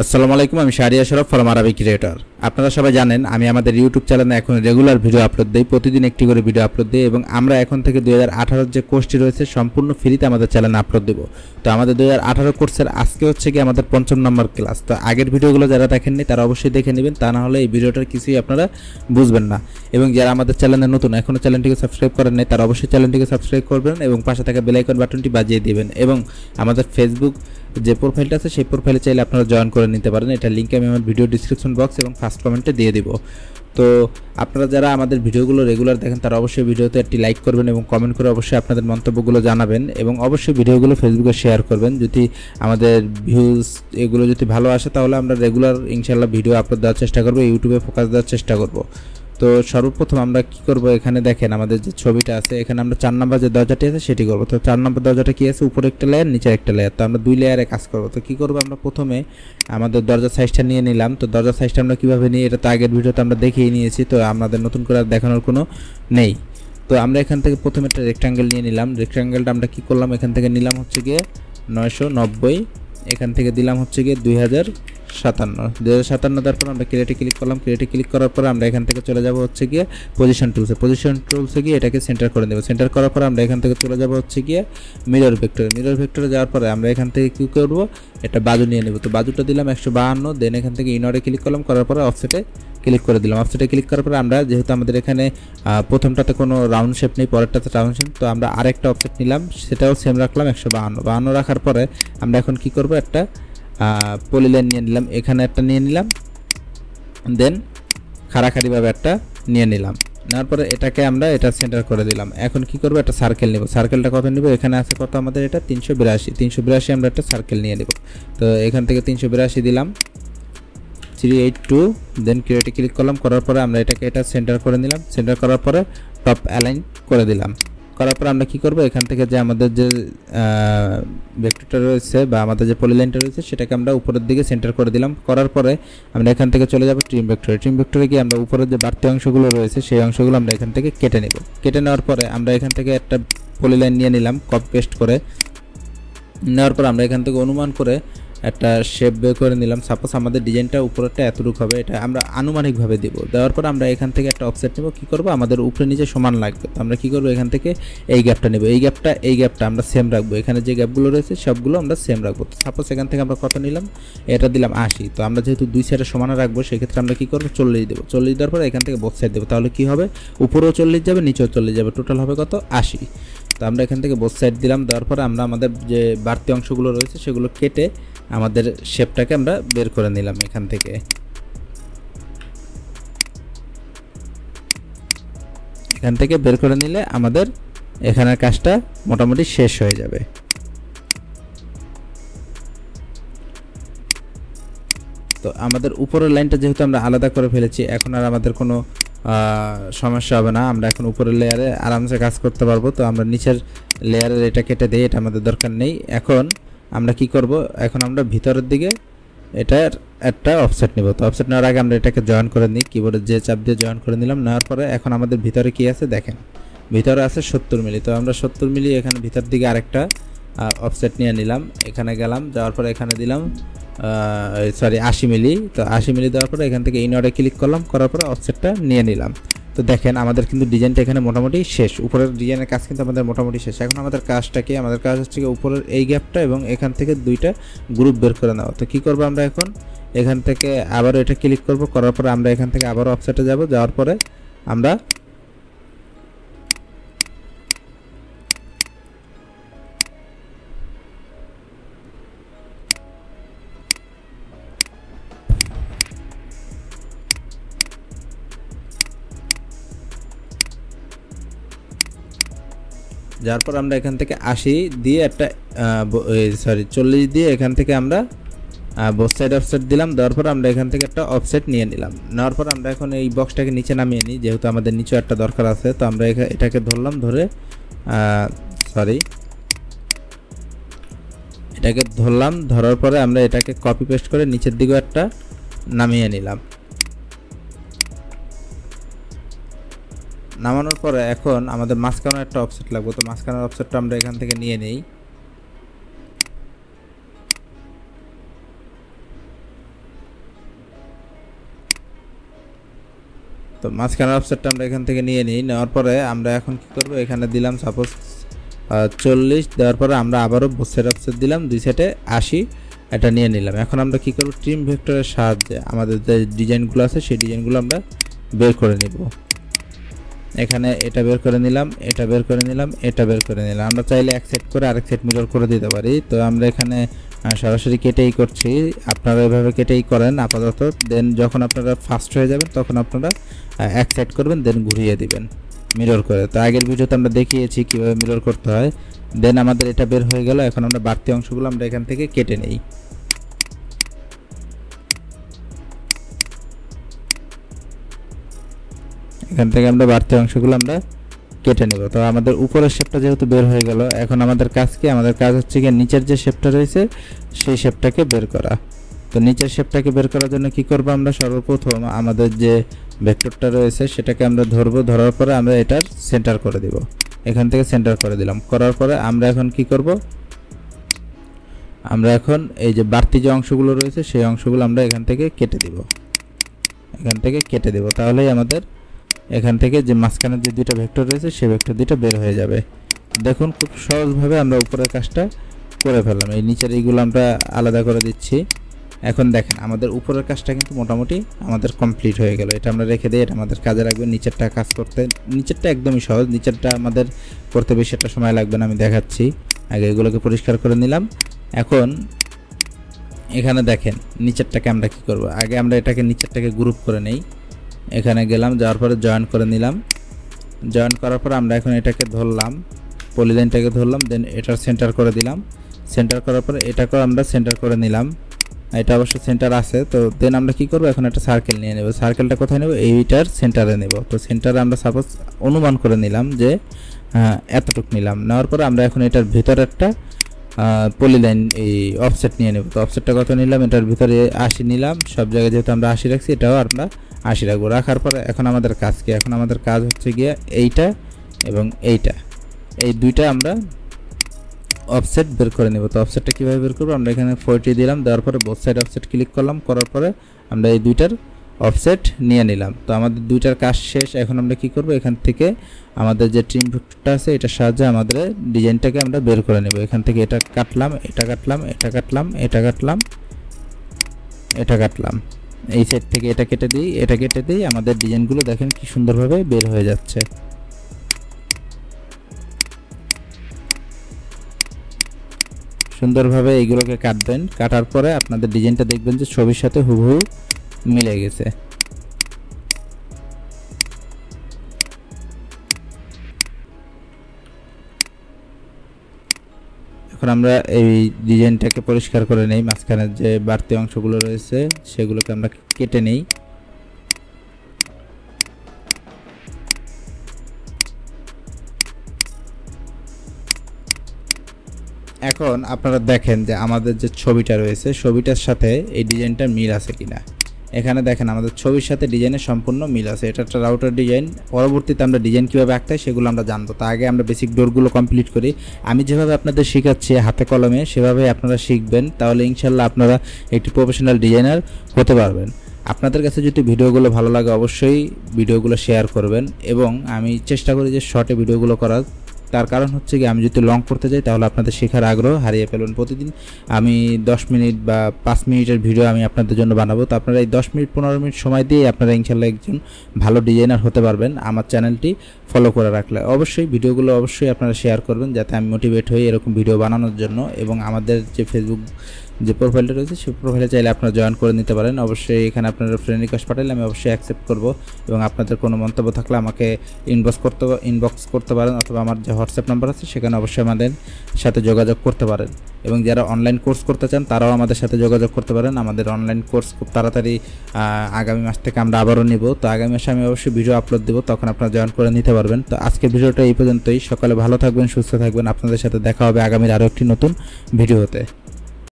আসসালামু আলাইকুম, আমি শাহরিয়ার শরফ ফ্রম আরবি ক্রিয়েটর। আপনারা সবাই জানেন আমি আমাদের ইউটিউব চ্যানেলে এখন রেগুলার ভিডিও আপলোড দিই, প্রতিদিন একটি করে ভিডিও আপলোড দিই এবং আমরা এখন থেকে 2018 যে কোর্সটি রয়েছে সম্পূর্ণ ফ্রিতে আমাদের চ্যানেলে আপলোড দেবো। তো আমাদের 2018 কোর্সের আজকে হচ্ছে কি আমাদের 5ম নম্বর ক্লাস। তো আগের ভিডিওগুলো যারা দেখেননি তারা অবশ্যই দেখে নেবেন, তা না হলে এই ভিডিওটার কিছুই আপনারা বুঝবেন না। এবং যারা আমাদের চ্যানেলে নতুন, এখনও চ্যানেলটিকে সাবস্ক্রাইব করেন নাই, তারা অবশ্যই চ্যানেলটিকে সাবস্ক্রাইব করবেন এবং পাশে থাকা বেল আইকন বাটনটি বাজিয়ে দিবেন। এবং আমাদের ফেসবুক যে প্রোফাইলটা আছে সেই প্রোফাইলে চাইলে আপনারা জয়েন করে নিতে পারেন। এটা লিঙ্ক আমি আমার ভিডিও ডিসক্রিপশন বক্স এবং ফার্স্ট কমেন্টে দিয়ে দিব। তো আপনারা যারা আমাদের ভিডিওগুলো রেগুলার দেখেন তারা অবশ্যই ভিডিওতে একটি লাইক করবেন এবং কমেন্ট করে অবশ্যই আপনাদের মন্তব্যগুলো জানাবেন এবং অবশ্যই ভিডিওগুলো ফেসবুকে শেয়ার করবেন। যদি আমাদের ভিউজ এগুলো যদি ভালো আসে তাহলে আমরা রেগুলার ইনশাআল্লাহ ভিডিও আপলোড দেওয়ার চেষ্টা করব, ইউটিউবে ফোকাস দেওয়ার চেষ্টা করব। তো সর্বপ্রথম আমরা কি করব, এখানে দেখেন আমাদের যে ছবিটা আছে, এখানে আমরা 4 নম্বর যে দরজাটি আছে সেটি করব। তো 4 নম্বর দরজাটা কি আছে, উপরে একটা লেয়ার নিচে একটা লেয়ার, তো আমরা 2 লেয়ারে কাজ করব। তো কি করব, আমরা প্রথমে আমাদের দরজার সাইজটা নিয়ে নিলাম। তো দরজার সাইজটা আমরা কিভাবে নিই, এটা তো আগের ভিডিওতে আমরা দেখিয়ে নিয়েছি, তো আমাদের নতুন করে দেখানোর কোনো নেই। তো আমরা এখান থেকে প্রথমে একটা রেক্ট্যাঙ্গেল নিয়ে নিলাম। রেক্ট্যাঙ্গেলটা আমরা কি করলাম, এখান থেকে নিলাম হচ্ছে গিয়ে 990, এখান থেকে দিলাম হচ্ছে গিয়ে 2057 তারপর আমরা ক্রিয়েটে ক্লিক করলাম। ক্রিয়েটে ক্লিক করার পর আমরা এখান থেকে চলে যাব হচ্ছে গিয়ে পজিশন টুলসে গিয়ে এটাকে সেন্টার করে দেবো। সেন্টার করার পর আমরা এখান থেকে চলে যাব হচ্ছে গিয়ে মিরর ভেক্টরে যাওয়ার পরে আমরা এখান থেকে কী করবো, এটা বাজু নিয়ে নেব। তো বাজুটা দিলাম 152, দেন এখান থেকে ইনরে ক্লিক করলাম, করার পরে অফসেটে ক্লিক করে দিলাম। অফসেটে ক্লিক করার পরে আমরা যেহেতু আমাদের এখানে প্রথমটাতে কোনো রাউন্ড শেপ নেই, পরেরটাতে রাউন্ড শেপ, তো আমরা আরেকটা অফসেট নিলাম, সেটাও সেম রাখলাম 152 রাখার পরে আমরা এখন কি করব, একটা পলিলাইন নিয়ে নিলাম, এখানে একটা নিয়ে নিলাম, দেন খাড়াখাড়িভাবে একটা নিয়ে নিলাম। নেওয়ার পরে এটাকে আমরা এটা সেন্টার করে দিলাম। এখন কি করব, একটা সার্কেল নেব। সার্কেলটা কত নেব, এখানে আছে কত আমাদের, এটা 382 আমরা একটা সার্কেল নিয়ে নেব। তো এখান থেকে 382 দিলাম, 382, দেন ক্রিয়েটে ক্লিক করলাম, করার পরে আমরা এটা সেন্টার করে নিলাম। সেন্টার করার পরে টপ অ্যালাইন করে দিলাম। করার পর আমরা কি করব, এখান থেকে যে আমাদের যে ভেক্টরটা রয়েছে বা আমাদের যে পলিলাইনটা রয়েছে সেটাকে আমরা উপরের দিকে সেন্টার করে দিলাম। করার পরে আমরা এখান থেকে চলে যাব ট্রিম ভেক্টরে গিয়ে আমরা উপরের যে বাড়তি অংশগুলো রয়েছে সেই অংশগুলো আমরা এখান থেকে কেটে নেব। কেটে নেওয়ার পরে আমরা এখান থেকে একটা পলিলাইন নিয়ে নিলাম, কপি পেস্ট করে নেওয়ার পর আমরা এখান থেকে অনুমান করে একটা শেপ বের করে নিলাম। সাপোজ আমাদের ডিজাইনটা উপরেরটা এতটুকু হবে, এটা আমরা আনুমানিকভাবে দেব। দেওয়ার পর আমরা এখান থেকে একটা অফসেট নেব। কি করব, আমাদের উপরে নিচে সমান লাগবে, তো আমরা কি করব, এখান থেকে এই গ্যাপটা নেব। এই গ্যাপটা আমরা সেম রাখবো, এখানে যে গ্যাপগুলো রয়েছে সবগুলো আমরা সেম রাখবো। তো সাপোজ এখান থেকে আমরা কত নিলাম, এটা দিলাম 80। তো আমরা যেহেতু দুই সাইডে সমান রাখবো সেক্ষেত্রে আমরা কি করব, 40 দেবো। 40 দেওয়ার পর এখান থেকে বোথ সাইড দেবো, তাহলে কি হবে, উপরেও 40 যাবে নিচেও 40 যাবে, টোটাল হবে কত, 80। তো আমরা এখান থেকে বোথ সাইড দিলাম। দেওয়ার পরে আমরা আমাদের যে বাড়তি অংশগুলো রয়েছে সেগুলো কেটে আমাদের শেপটাকে আমরা বের করে নিলাম। এখান থেকে বের করে নিলে আমাদের এখানের কাজটা মোটামুটি শেষ হয়ে যাবে। তো আমাদের উপরের লাইনটা যেহেতু আমরা আলাদা করে ফেলেছি, এখন আর আমাদের কোনো সমস্যা হবে না, আমরা এখন উপরের লেয়ারে আরামসে কাজ করতে পারবো। তো আমরা নিচের লেয়ারের এটা কেটে দিই, এটা আমাদের দরকার নেই। এখন আমরা কি করব, এখন আমরা ভিতরের দিকে এটার একটা অফসেট নেব। তো অফসেট নেওয়ার আগে আমরা এটাকে জয়েন করে নিই, কিবোর্ডের যে চাপ দিয়ে জয়েন করে নিলাম। নেওয়ার পরে এখন আমাদের ভিতরে কি আছে দেখেন, ভিতরে আছে 70 মিলি। তো আমরা 70 মিলি এখানে ভিতর দিকে আরেকটা অফসেট নিয়ে নিলাম, এখানে গেলাম, যাওয়ার পরে এখানে দিলাম 80 মিলি। তো 80 মিলি দেওয়ার পরে এখান থেকে ইনওয়ার্ডে ক্লিক করলাম, করার পরে অফসেটটা নিয়ে নিলাম। তো দেখেন আমাদের কিন্তু ডিজাইনটা এখানে মোটামুটি শেষ, উপরের ডিজাইনের কাজ কিন্তু আমাদের মোটামুটি শেষ। এখন আমাদের কাজটা কি, আমাদের কাজ হচ্ছে উপরের এই গ্যাপটা এবং এখান থেকে দুইটা গ্রুপ বের করে নেওয়া। তো কী করবো, আমরা এখন এখান থেকে আবারও এটা ক্লিক করব, করার পরে আমরা এখান থেকে আবারও অফসেটে যাব। যাওয়ার পরে আমরা যার পর আমরা এখান থেকে 80 দিয়ে একটা 40 দিয়ে এখান থেকে আমরা বোথ সাইড অফসেট দিলাম। দেওয়ার পর আমরা এখান থেকে একটা অফসেট নিয়ে নিলাম। নেওয়ার পর আমরা এখন এই বক্সটাকে নিচে নামিয়ে নিই, যেহেতু আমাদের নিচেও একটা দরকার আছে। তো আমরা এটাকে ধরলাম, ধরার পরে আমরা এটাকে কপি পেস্ট করে নিচের দিকেও একটা নামিয়ে নিলাম। নামানোর পরে এখন আমাদের মাঝখানে একটা অফসেট লাগবে। তো মাঝখানের অফসেটটা আমরা এখান থেকে নিয়ে নেই। তো মাঝখানের অফসেটটা আমরা এখান থেকে নিয়ে নিই, নেওয়ার পরে আমরা এখন কি করব, এখানে দিলাম সাপোজ 40, দেওয়ার পরে আমরা আবারও বোথ অফসেট দিলাম, 2 সাইডে 80, এটা নিয়ে নিলাম। এখন আমরা কি করব, ট্রিম ভেক্টরের সাহায্যে আমাদের যে ডিজাইনগুলো আছে সেই ডিজাইনগুলো আমরা বের করে নিব। এখানে এটা বের করে নিলাম, এটা বের করে নিলাম, এটা বের করে নিলাম। আমরা চাইলে এক সেট করে আরেক সেট মিরর করে দিতে পারি। তো আমরা এখানে সরাসরি কেটেই করছি, আপনারা এভাবে কেটেই করেন আপাতত। দেন যখন আপনারা ফাস্ট হয়ে যাবেন তখন আপনারা এক সেট করবেন, দেন ঘুরিয়ে দিবেন মিরর করে। তো আগের ভিডিওতে আমরা দেখিয়েছি কীভাবে মিরর করতে হয়। দেন আমাদের এটা বের হয়ে গেল। এখন আমরা বাড়তি অংশগুলো আমরা এখান থেকে কেটে নেই। এখান থেকে আমরা বাড়তি অংশগুলো আমরা কেটে নেব। তো আমাদের উপরের শেপটা যেহেতু বের হয়ে গেল, এখন আমাদের কাজ কি, আমাদের কাজ হচ্ছে কি নিচের যে শেপটা রয়েছে সেই শেপটাকে বের করা। তো নিচের শেপটাকে বের করার জন্য কি করব, আমরা সর্বপ্রথম আমাদের যে ভেক্টরটা রয়েছে সেটাকে আমরা ধরবো, ধরার পরে আমরা এটার সেন্টার করে দিব। এখান থেকে সেন্টার করে দিলাম, করার পরে আমরা এখন কি করব, আমরা এখন এই যে বাড়তি যে অংশগুলো রয়েছে সেই অংশগুলো আমরা এখান থেকে কেটে দিব, এখান থেকে কেটে দেব। তাহলেই আমাদের এখান থেকে যে মাঝখানের যে দুইটা ভেক্টর রয়েছে সেই ভেক্টর দুইটা বের হয়ে যাবে। দেখুন খুব সহজভাবে আমরা উপরের কাজটা করে ফেললাম। এই নিচের এইগুলো আমরা আলাদা করে দিচ্ছি। এখন দেখেন আমাদের উপরের কাজটা কিন্তু মোটামুটি আমাদের কমপ্লিট হয়ে গেল। এটা আমরা রেখে দিই, এটা আমাদের কাজে লাগবে। নিচেরটা কাজ করতে, নিচেরটা একদমই সহজ, নিচেরটা আমাদের করতে বেশি একটা সময় লাগবে না, আমি দেখাচ্ছি। আগে এগুলোকে পরিষ্কার করে নিলাম। এখন এখানে দেখেন নিচেরটাকে আমরা কি করব, আগে আমরা এটাকে নিচেরটাকে গ্রুপ করে নেই। এখানে গেলাম, যাওয়ার পরে জয়েন করে নিলাম। জয়েন করার পর আমরা এখন এটাকে ধরলাম, পলিলাইনটাকে ধরলাম, দেন এটার সেন্টার করে দিলাম। সেন্টার করার পরে এটাকেও আমরা সেন্টার করে নিলাম। এটা অবশ্য সেন্টার আছে। তো দেন আমরা কি করব, এখন একটা সার্কেল নিয়ে নেব। সার্কেলটা কোথায় নেব, এইটার সেন্টারে নেব। তো সেন্টারে আমরা সাপোজ অনুমান করে নিলাম যে এতটুক নিলাম। নেওয়ার পরে আমরা এখন এটার ভিতরে একটা পলিলাইন এই অফসেট নিয়ে নেব। তো অফসেটটা কত নিলাম, এটার ভিতরে 80 নিলাম। সব জায়গায় যেহেতু আমরা 80 রাখছি, এটাও আমরা 80 রাখবো। রাখার পরে এখন আমাদের কাজ কি, এখন আমাদের কাজ হচ্ছে গিয়ে এইটা এবং এইটা, এই দুইটা আমরা অফসেট বের করে নেব। তো অফসেটটা কীভাবে বের করবো, আমরা এখানে 40 দিলাম, দেওয়ার পরে বোথ সাইড অফসেট ক্লিক করলাম, করার পরে আমরা এই দুইটার অফসেট নিয়ে নিলাম। তো আমাদের দুইটার কাজ শেষ। এখন আমরা কি করব, এখান থেকে আমাদের যে ট্রিম ভেক্টরটা আছে এটার সাহায্যে আমাদের ডিজাইনটাকে আমরা বের করে নেব। এখান থেকে এটা কাটলাম, এটা কাটলাম, এটা কাটলাম, এটা কাটলাম, এটা কাটলাম, এই সাইড থেকে এটা কেটে দিই, এটা কেটে দিই। আমাদের ডিজাইনগুলো দেখেন কি সুন্দরভাবে বের হয়ে যাচ্ছে। সুন্দরভাবে এইগুলোকে কাটবেন, কাটার পরে আপনাদের ডিজাইনটা দেখবেন যে ছবির সাথে হুবহু মিলে গেছে। এখন আমরা এই ডিজাইনটাকে পরিষ্কার করে নেই, মাঝখানের যে বাড়তি অংশগুলো রয়েছে সেগুলোকে আমরা কেটে নেই। এখন আপনারা দেখেন যে আমাদের যে ছবিটা রয়েছে ছবিটার সাথে এই ডিজাইনটা মিল আছে কিনা। এখানে দেখেন আমাদের ছবির সাথে ডিজাইনের সম্পূর্ণ মিল আছে। এটা একটা রাউটার ডিজাইন। পরবর্তীতে আমরা ডিজাইন কীভাবে আঁকতে হয় সেগুলো আমরা জানবো। তা আগে আমরা বেসিক ডোরগুলো কমপ্লিট করি। আমি যেভাবে আপনাদের শেখাচ্ছি হাতে কলমে সেভাবে আপনারা শিখবেন, তাহলে ইনশাল্লাহ আপনারা একটি প্রফেশনাল ডিজাইনার হতে পারবেন। আপনাদের কাছে যদি ভিডিওগুলো ভালো লাগে অবশ্যই ভিডিওগুলো শেয়ার করবেন, এবং আমি চেষ্টা করি যে শর্টে ভিডিওগুলো করার। তার কারণ হচ্ছে কি, আমি যদি লং করতে যাই তাহলে আপনাদের শেখার আগ্রহ হারিয়ে ফেলবেন। প্রতিদিন আমি 10 মিনিট বা 5 মিনিটের ভিডিও আমি আপনাদের জন্য বানাবো। তো আপনারা এই 10 মিনিট 15 মিনিট সময় দিয়ে আপনারা ইনশাল্লাহ একজন ভালো ডিজাইনার হতে পারবেন আমার চ্যানেলটি ফলো করে রাখলে। অবশ্যই ভিডিওগুলো অবশ্যই আপনারা শেয়ার করবেন যাতে আমি মোটিভেট হই এরকম ভিডিও বানানোর জন্য। এবং আমাদের যে ফেসবুক যে প্রোফাইলটা রয়েছে সেই প্রোফাইলে চাইলে আপনারা জয়েন করে নিতে পারেন। অবশ্যই এখানে আপনারা ফ্রেন্ড রিকোয়েস্ট পাঠালে আমি অবশ্যই অ্যাকসেপ্ট করব, এবং আপনাদের কোনো মন্তব্য থাকলে আমাকে ইনবক্স করতে পারেন, অথবা আমার যে হোয়াটসঅ্যাপ নাম্বার আছে সেখানে অবশ্যই আমাদের সাথে যোগাযোগ করতে পারেন। এবং যারা অনলাইন কোর্স করতে চান তারাও আমাদের সাথে যোগাযোগ করতে পারেন। আমাদের অনলাইন কোর্স খুব তাড়াতাড়ি আগামী মাস থেকে আমরা আবারও নিব। তো আগামী মাসে আমি অবশ্যই ভিডিও আপলোড দেবো, তখন আপনারা জয়েন করে নিতে পারবেন। তো আজকের ভিডিওটা এই পর্যন্তই। সকালে ভালো থাকবেন, সুস্থ থাকবেন। আপনাদের সাথে দেখা হবে আগামীর আরও একটি নতুন ভিডিওতে।